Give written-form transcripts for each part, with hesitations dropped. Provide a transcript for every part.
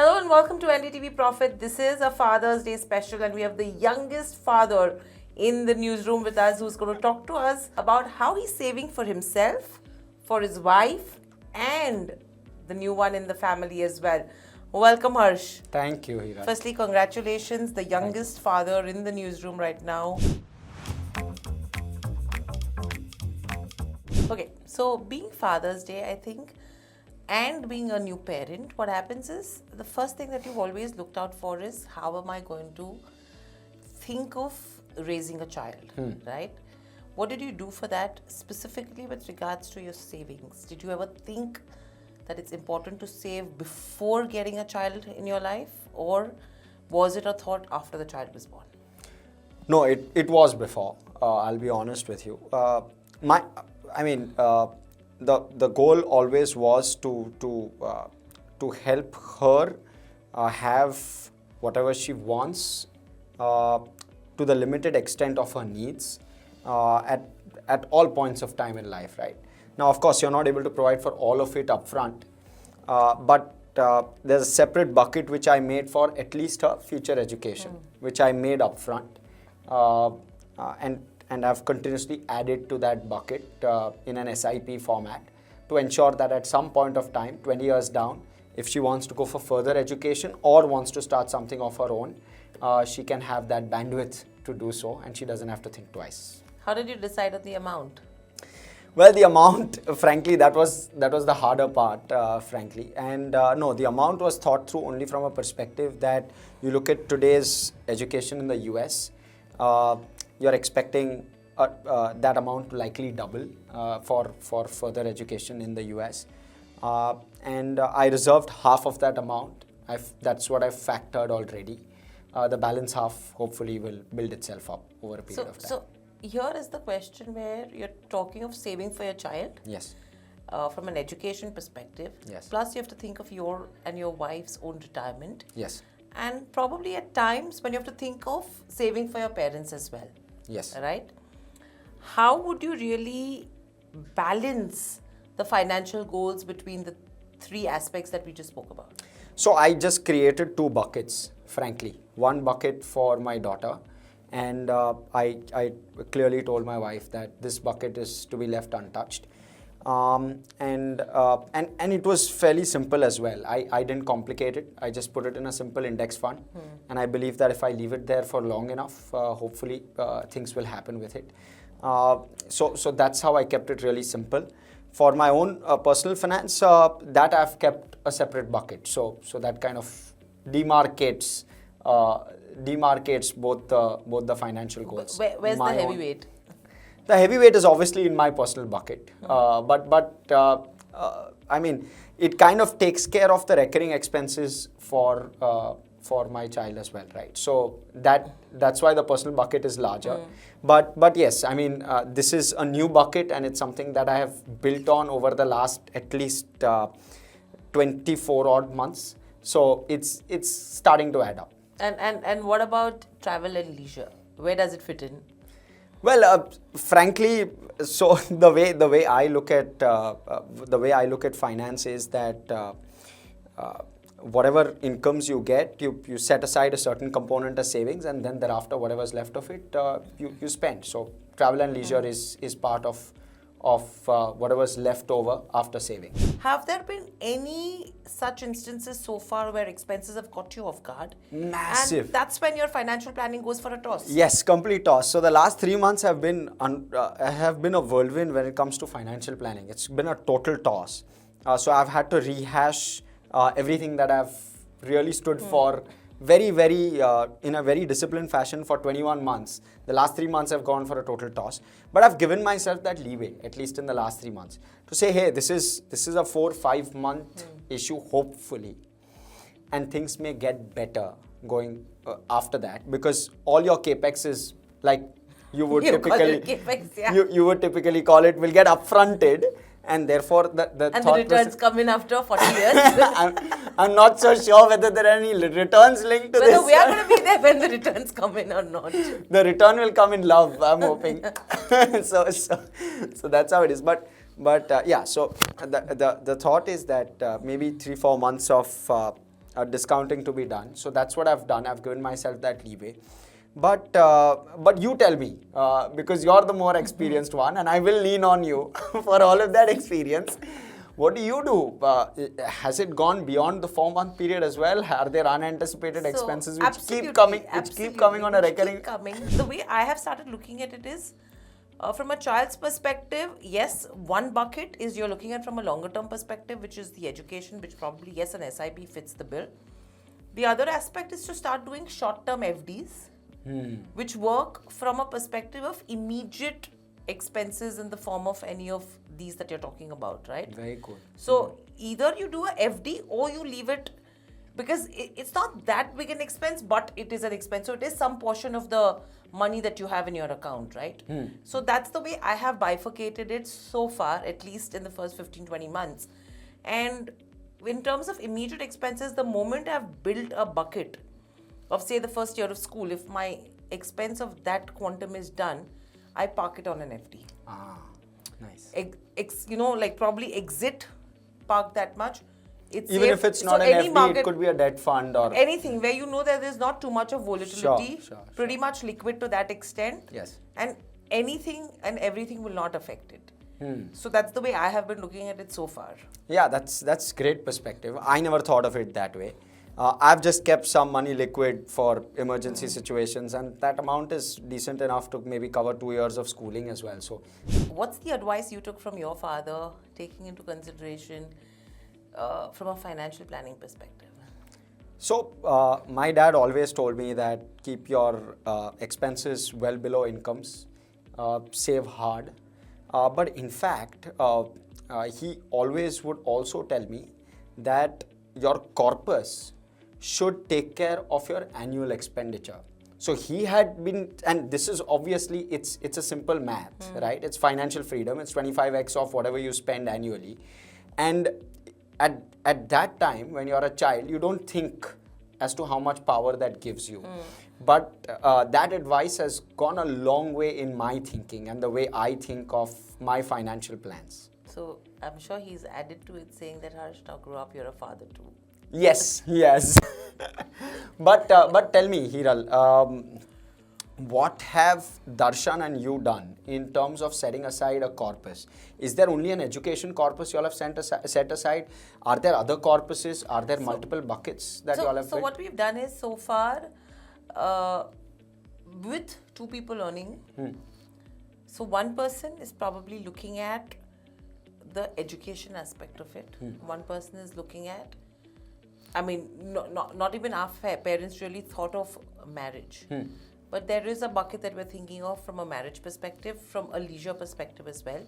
Hello and welcome to NDTV Profit. This is a Father's Day special and we have the youngest father in the newsroom with us who's going to talk to us about how he's saving for himself, for his wife and the new one in the family as well. Welcome, Hersh. Thank you, Hira. Firstly, congratulations, the youngest father in the newsroom right now. Okay, so being Father's Day, I think, and being a new parent, what happens is the first thing that you've always looked out for is how am I going to think of raising a child, right? What did you do for that specifically with regards to your savings? Did you ever think that it's important to save before getting a child in your life, or was it a thought after the child was born? No, it was before. I'll be honest with you. The goal always was to help her have whatever she wants to the limited extent of her needs at all points of time in life, right? Now, of course, you're not able to provide for all of it upfront, but there's a separate bucket which I made for at least her future education, which I made upfront, and I've continuously added to that bucket in an SIP format to ensure that at some point of time, 20 years down, if she wants to go for further education or wants to start something of her own, she can have that bandwidth to do so and she doesn't have to think twice. How did you decide on the amount? Well, the amount, frankly, that was the harder part, frankly. And no, the amount was thought through only from a perspective that you look at today's education in the US, you're expecting that amount to likely double for further education in the US. And I reserved half of that amount. That's what I've factored already. The balance half hopefully will build itself up over a period of time. So here is the question where you're talking of saving for your child. Yes. From an education perspective. Yes. Plus you have to think of your and your wife's own retirement. Yes. And probably at times when you have to think of saving for your parents as well. Yes. Right? How would you really balance the financial goals between the three aspects that we just spoke about? So I just created two buckets, frankly. One bucket for my daughter, and I clearly told my wife that this bucket is to be left untouched. And it was fairly simple as well. I didn't complicate it. I just put it in a simple index fund, and I believe that if I leave it there for long enough, hopefully things will happen with it. So that's how I kept it really simple. For my own personal finance, that I've kept a separate bucket. So that kind of demarcates both the financial goals. Where's the heavyweight? The heavyweight is obviously in my personal bucket, I mean, it kind of takes care of the recurring expenses for my child as well, right? So that's why the personal bucket is larger. But yes, I mean, this is a new bucket and it's something that I have built on over the last at least 24 odd months. So it's starting to add up. And what about travel and leisure? Where does it fit in? Well, frankly, so the way I look at finance is that whatever incomes you get, you set aside a certain component as savings, and then thereafter whatever's left of it you spend. So travel and leisure is part of whatever's left over after saving. Have there been any such instances so far where expenses have caught you off guard? Massive. And that's when your financial planning goes for a toss. Yes, complete toss. So the last 3 months have been a whirlwind when it comes to financial planning. It's been a total toss. So I've had to rehash everything that I've really stood for very, very in a very disciplined fashion for 21 months. The last 3 months have gone for a total toss. But I've given myself that leeway, at least in the last 3 months, to say, hey, this is a 4-5 month issue, hopefully. And things may get better going after that, because all your capex is like you would typically capex, yeah. you would typically call it will get upfronted. And therefore, the and the returns come in after 40 years. I'm not so sure whether there are any returns linked to this. Whether we are going to be there when the returns come in or not. The return will come in love, I'm hoping. so that's how it is. But yeah, so the thought is that maybe 3-4 months of discounting to be done. So that's what I've done. I've given myself that leeway. But you tell me, because you're the more experienced one, and I will lean on you for all of that experience. What do you do? Has it gone beyond the 4-month period as well? Are there unanticipated expenses which keep coming on a recurring? The way I have started looking at it is, from a child's perspective, yes, one bucket is you're looking at from a longer term perspective, which is the education, which probably, yes, an SIP fits the bill. The other aspect is to start doing short term FDs, which work from a perspective of immediate expenses in the form of any of these that you're talking about, right? Very cool. So either you do a FD or you leave it, because it's not that big an expense, but it is an expense. So it is some portion of the money that you have in your account, right? So that's the way I have bifurcated it so far, at least in the first 15-20 months. And in terms of immediate expenses, the moment I've built a bucket of, say, the first year of school, if my expense of that quantum is done, I park it on an FD. Nice. Like probably exit, park that much. It's Even safe. if it's So not an any FD, market, it could be a debt fund or anything where you know that there's not too much of volatility, Sure. pretty much liquid to that extent. Yes. And anything and everything will not affect it. So that's the way I have been looking at it so far. Yeah, that's great perspective. I never thought of it that way. I've just kept some money liquid for emergency situations, and that amount is decent enough to maybe cover 2 years of schooling as well. So, What's the advice you took from your father, taking into consideration from a financial planning perspective? So, my dad always told me that keep your expenses well below incomes, save hard. But in fact, he always would also tell me that your corpus should take care of your annual expenditure. So he had been, and this is obviously, it's a simple math, right? It's financial freedom. It's 25x of whatever you spend annually. And at that time, when you're a child, you don't think as to how much power that gives you. But that advice has gone a long way in my thinking and the way I think of my financial plans. So I'm sure he's added to it saying that, Hersh, now grow up, you're a father too. Yes. But tell me, Hiral, what have Darshan and you done in terms of setting aside a corpus? Is there only an education corpus you all have set aside? Are there other corpuses? Are there multiple buckets that you all have So built? what we've done is, so far, with 2 people earning, so one person is probably looking at the education aspect of it. One person is looking at, not even our parents really thought of marriage. But there is a bucket that we're thinking of from a marriage perspective, from a leisure perspective as well.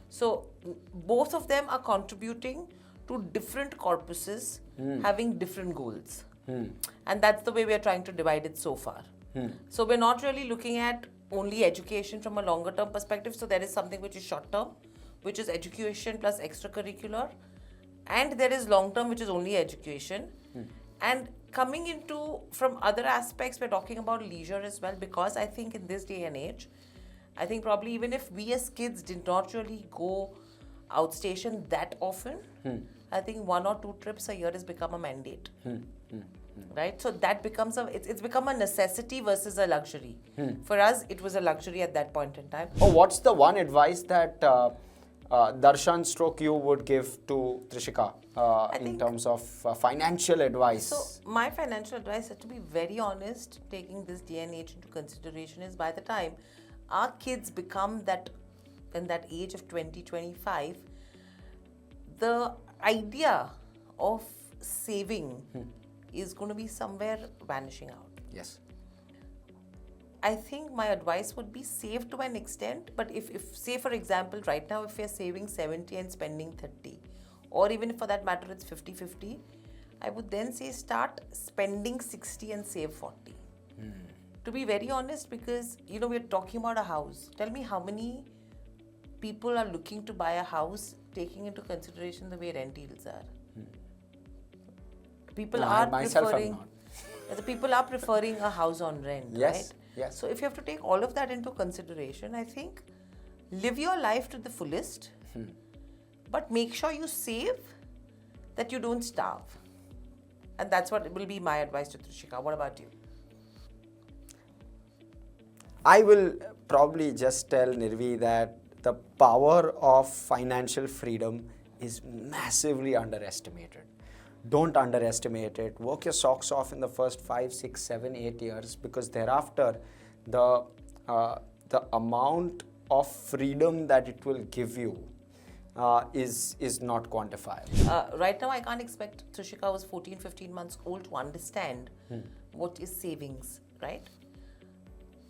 So both of them are contributing to different corpuses, having different goals. And that's the way we're trying to divide it so far. So we're not really looking at only education from a longer term perspective. So there is something which is short term, which is education plus extracurricular. And there is long term, which is only education. And coming into from other aspects, we're talking about leisure as well, because I think in this day and age, I think probably even if we as kids did not really go outstation that often, I think 1 or 2 trips a year has become a mandate. Right? So that becomes it's become a necessity versus a luxury. For us, it was a luxury at that point in time. Oh, what's the one advice that Darshan stroke you would give to Trishika in terms of financial advice? So my financial advice, to be very honest, taking this day and age into consideration, is by the time our kids become that in that age of 20-25, the idea of saving is going to be somewhere vanishing out. Yes. I think my advice would be save to an extent, but if say for example right now if we are saving 70 and spending 30, or even if for that matter it's 50-50, I would then say start spending 60 and save 40. To be very honest, because we're talking about a house. Tell me how many people are looking to buy a house taking into consideration the way rent yields are. People are preferring a house on rent, right? Yes. So if you have to take all of that into consideration, I think live your life to the fullest, but make sure you save that you don't starve. And that's what will be my advice to Trishika. What about you? I will probably just tell Nirvi that the power of financial freedom is massively underestimated. Don't underestimate it. Work your socks off in the first 5, 6, 7, 8 years, because thereafter the amount of freedom that it will give you is not quantifiable. Right now, I can't expect Trishika, who's 14, 15 months old, to understand what is savings, right?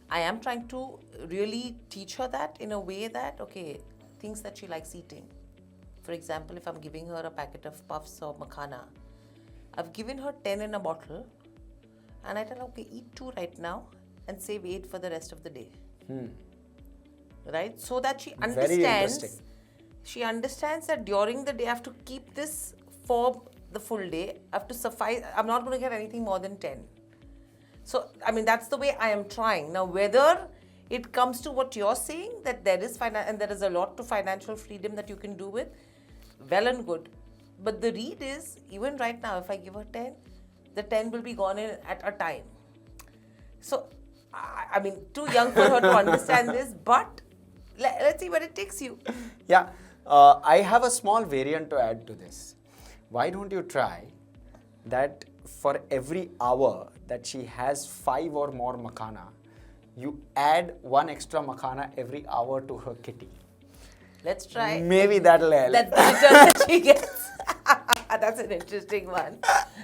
I am trying to really teach her that in a way that, okay, things that she likes eating. For example, if I'm giving her a packet of puffs or makhana, I've given her 10 in a bottle, and I tell her, okay, eat 2 right now and save 8 for the rest of the day. Right? So that she understands. She understands that during the day I have to keep this for the full day. I have to suffice. I'm not going to get anything more than 10. So, I mean, that's the way I am trying. Now, whether it comes to what you're saying, that there is and there is a lot to financial freedom that you can do with, well and good. But the read is, even right now, if I give her 10, the 10 will be gone in at a time. So, I mean, too young for her to understand this, but let's see where it takes you. Yeah, I have a small variant to add to this. Why don't you try that for every hour that she has 5 or more makhana, you add 1 extra makhana every hour to her kitty. Let's try. Maybe that'll help. That's the return that she gets. That's an interesting one.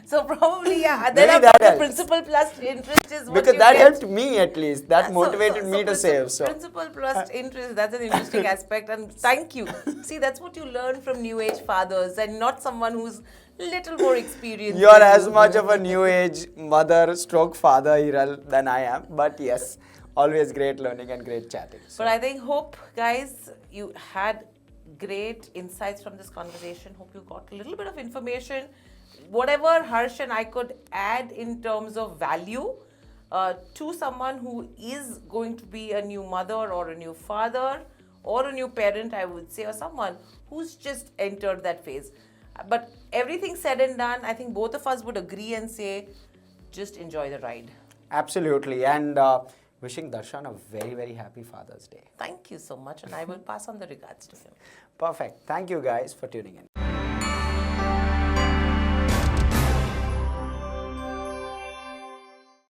So probably, yeah. Then the principal plus interest is what because you that get. helped me at least. That motivated me to save. So principal plus interest, that's an interesting aspect. And thank you. See, that's what you learn from New Age fathers and not someone who's little more experienced. You're as much of a New Age mother stroke father, Hiral, than I am. But yes, always great learning and great chatting. So. But I think, hope, guys, you had great insights from this conversation. Hope you got a little bit of information. Whatever Hersh and I could add in terms of value to someone who is going to be a new mother or a new father or a new parent, I would say, or someone who's just entered that phase. But everything said and done, I think both of us would agree and say, just enjoy the ride. Absolutely. And wishing Darshan a very, very happy Father's Day. Thank you so much. And I will pass on the regards to him. Perfect. Thank you guys for tuning in.